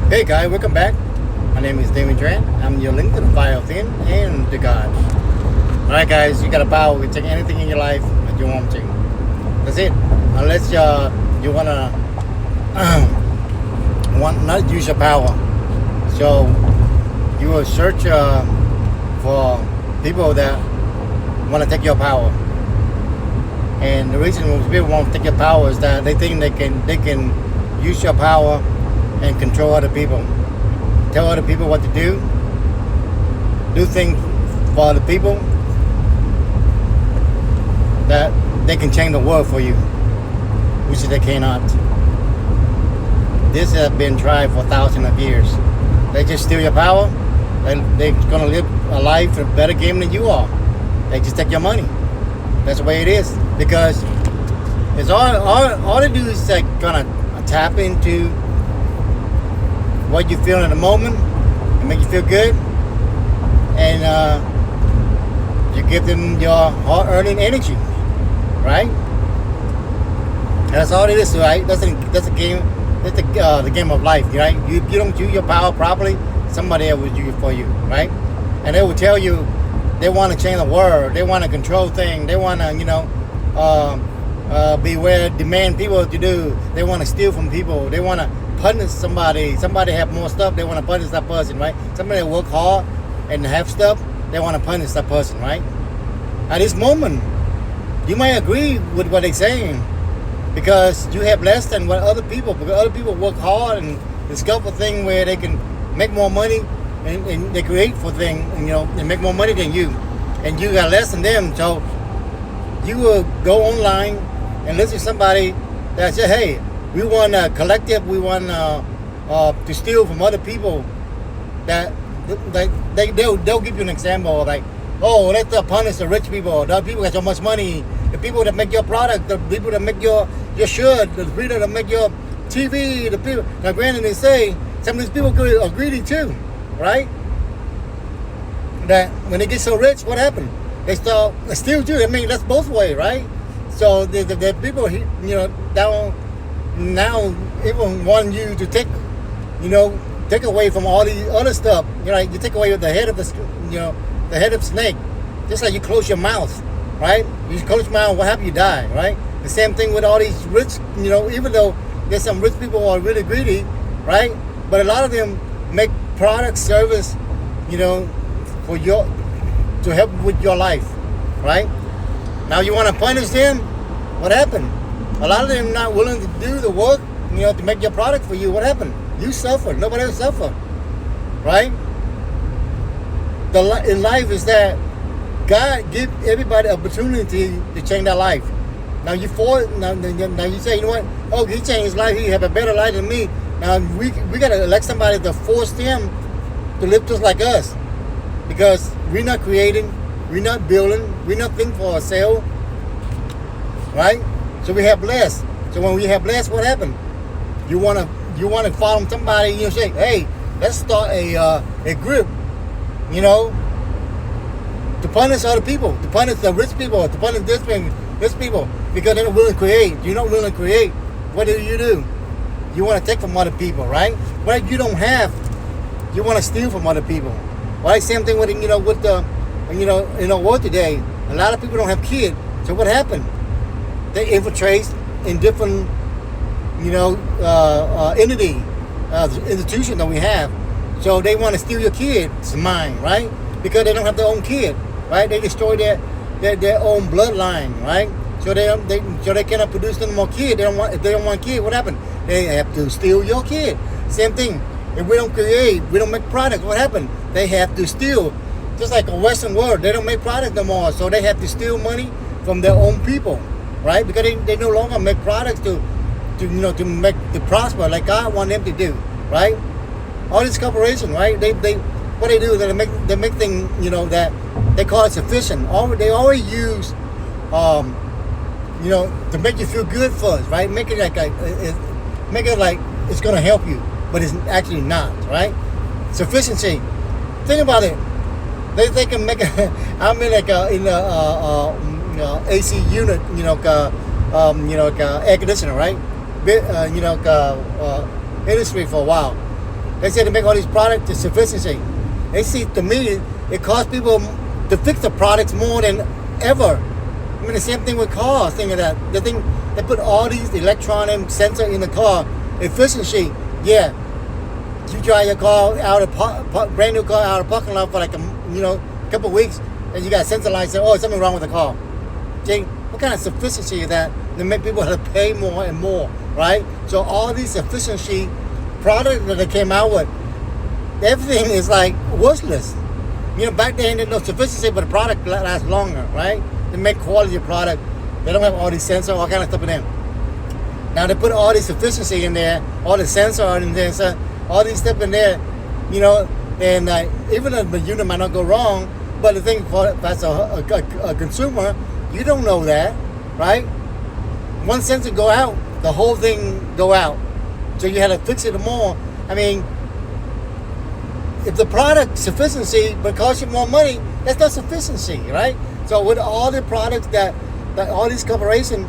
Hey guys, welcome back. My name is Damon Trent. I'm your link to the fire of thin and to God. Alright guys, you got a power. You can take anything in your life that you want to. That's it. Unless you wanna want not use your power. So you will search for people that want to take your power. And the reason most people won't take your power is that they think they can use your power and control other people. Tell other people what to do things for other people that they can change the world for you, which they cannot. This has been tried for thousands of years. They just steal your power. They're gonna live a life, a better game than you are. They just take your money. That's the way it is. Because it's all they do is like gonna tap into what you feel in the moment and make you feel good, and you give them your hard-earned energy, right? And that's all it is, right? That's a game. That's the game of life, right? You don't use your power properly, somebody else will use it for you, right? And they will tell you they want to change the world, they want to control things, they want to, beware, demand people to do. They want to steal from people. They want to punish somebody. Somebody have more stuff, they want to punish that person, right? Somebody that work hard and have stuff, they want to punish that person, right? At this moment, you might agree with what they're saying because you have less than what other people, because other people work hard and discover things where they can make more money and they create for things, and make more money than you, and you got less than them. So you will go online and listen to somebody that says, hey, we want a collective, we want to steal from other people. That they'll give you an example like, oh, let's punish the rich people. The people got so much money. The people that make your product, the people that make your shirt, the people that make your TV, the people. Now, granted, they say some of these people are greedy too, right? That when they get so rich, what happened? They start steal too. I mean, that's both ways, right? So the people, down now even want you to take away from all the other stuff. You take away the head of the head of snake, just like you close your mouth, right? You close your mouth, what happens? You die, right? The same thing with all these rich, even though there's some rich people who are really greedy, right? But a lot of them make product, service, for to help with your life, right? Now you want to punish them, what happened? A lot of them not willing to do the work, to make your product for you. What happened? You suffer. Nobody else suffer, right? In life is that God give everybody opportunity to change their life. Now you say, you know what? Oh, he changed his life. He have a better life than me. Now we gotta elect somebody to force them to live just like us, because we're not creating, we're not building, we're not thinking for ourselves, right? So we have less. So when we have less, what happened? You wanna follow somebody. Say, hey, let's start a group, to punish other people, to punish the rich people, to punish this people, because they're not willing to create. You're not willing to create. What do? You want to take from other people, right? What you don't have, you want to steal from other people, right? Same thing with with the world today. A lot of people don't have kids. So what happened? They infiltrate in different institution that we have. So they want to steal your kid's mind, right? Because they don't have their own kid, right? They destroy their own bloodline, right? So they cannot produce no more kid. If they don't want kid, what happened? They have to steal your kid. Same thing. If we don't create, we don't make products, what happened? They have to steal. Just like a Western world, they don't make products no more, so they have to steal money from their own people, right? Because they no longer make products to prosper like God want them to do, right? All these corporations, right? They what they do is they make things that they call it sufficient. They always use to make you feel good first, right? Make it like it's gonna help you, but it's actually not, right? Sufficiency. Think about it. They can make it. I'm in AC unit, air conditioner, right? Industry for a while. They say to make all these products, it's sufficiency. They see, to me, it costs people to fix the products more than ever. I mean, the same thing with cars. Think of that. They put all these electronic sensor in the car. Efficiency, yeah. You drive your car out of brand new car out of parking lot for like a couple of weeks, and you got a sensor light saying, "Oh, something wrong with the car." See, what kind of sufficiency is that? They make people have to pay more and more, right? So all these efficiency products that they came out with, everything is like worthless. Back then there's no sufficiency, but the product lasts longer, right? They make quality product. They don't have all these sensors, all kind of stuff in there. Now they put all this efficiency in there, all the sensor in there, all these stuff in there, and even though the unit might not go wrong, but the thing for as a consumer, you don't know that, right? One sensor go out, the whole thing go out. So you had to fix it more. I mean, if the product sufficiency but costs you more money, that's not sufficiency, right? So with all the products that all these corporations,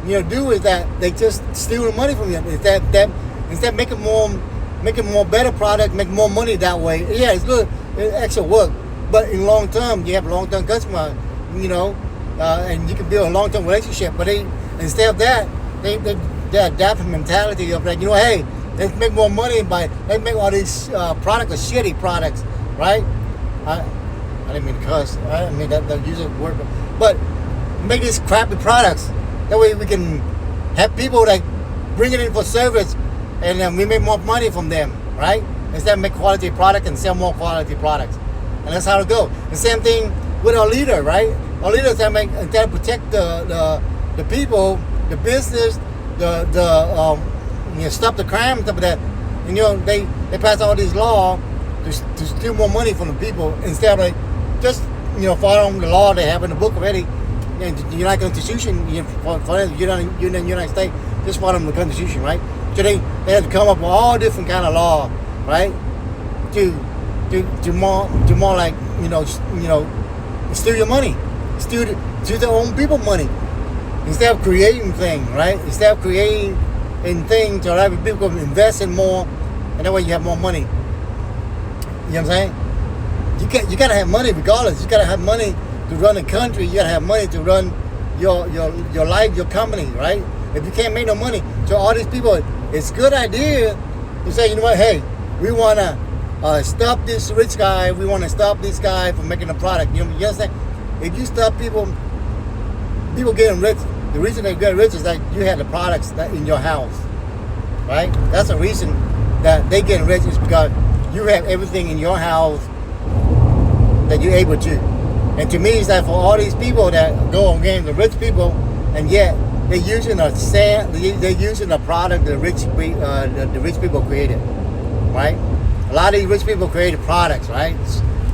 do is that they just steal the money from you. Instead of making more better product, make more money that way. Yeah, it's good, it's extra work, but in long term, you have long-term customer, and you can build a long-term relationship. But instead of that, they adapt the mentality of like, hey, let's make more money let's make all these products are shitty products, right? I didn't mean to cuss. I mean that use a word, but make these crappy products. That way we can have people that bring it in for service, and then we make more money from them, right? Instead of make quality product and sell more quality products, and that's how it goes. The same thing with our leader, right? Our leaders that instead of protect the people, the business, stop the crime and stuff like that. They pass all these laws to steal more money from the people instead of like just following the law they have in the book already. The United Constitution for the United States, just follow the Constitution, right? So they have to come up with all different kind of law, right? To more like steal your money, steal their own people money instead of creating things, right? Instead of creating things so that people can invest in more, and that way you have more money. You know what I'm saying? You gotta have money regardless. You gotta have money to run the country. You gotta have money to run your life, your company, right? If you can't make no money, so all these people, it's a good idea to say, what, hey, we wanna stop this rich guy. We wanna stop this guy from making a product. You understand? If you stop people getting rich, the reason they get rich is that you have the products that in your house, right? That's the reason that they get rich is because you have everything in your house that you're able to. And to me, it's like for all these people that go against the rich people, and yet they're using a product the rich people created, right? A lot of these rich people created products, right?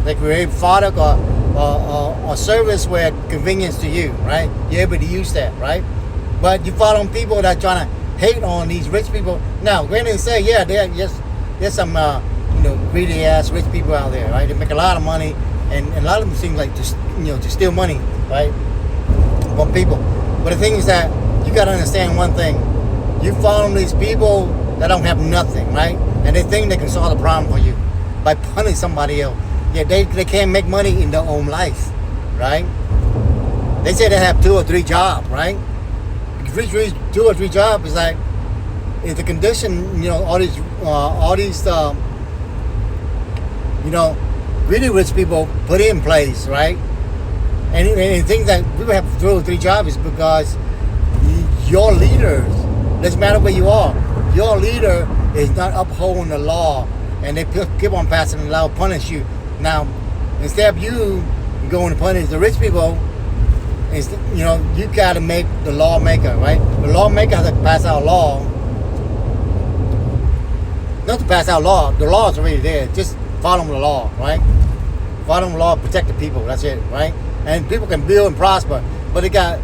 They create product or service where convenience to you, right? You're able to use that, right? But you follow people that are trying to hate on these rich people. Now, granted, and say, yeah, there's some greedy ass rich people out there, right? They make a lot of money, and a lot of them seem like to steal money, right, from people. But the thing is that you got to understand one thing: you follow these people that don't have nothing, right? And they think they can solve the problem for you by punishing somebody else. Yeah, they can't make money in their own life, right? They say they have 2 or 3 jobs, right? 2 or 3 jobs is like, is the condition, all these really rich people put in place, right? And things that people have 2 or 3 jobs is because your leaders, doesn't matter where you are, your leader is not upholding the law, and they keep on passing the law, punish you. Now, instead of you going to punish the rich people, you got to make the lawmaker, right? The lawmaker has to pass out law. Not to pass out law. The law is already there. Just follow the law, right? Follow the law, protect the people. That's it, right? And people can build and prosper, but they got,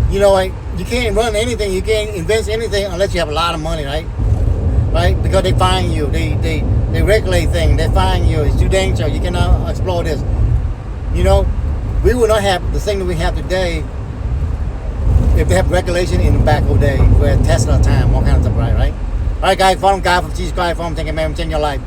like you can't run anything, you can't invest anything unless you have a lot of money, right? Right? Because they fine you, they regulate things, they fine you. It's too dangerous. You cannot explore this. We would not have the thing that we have today if they have regulation in the back old day, where Tesla time, all kinds of stuff, right? All right, guys, follow guy from Jesus Christ, thinking, man, change your life.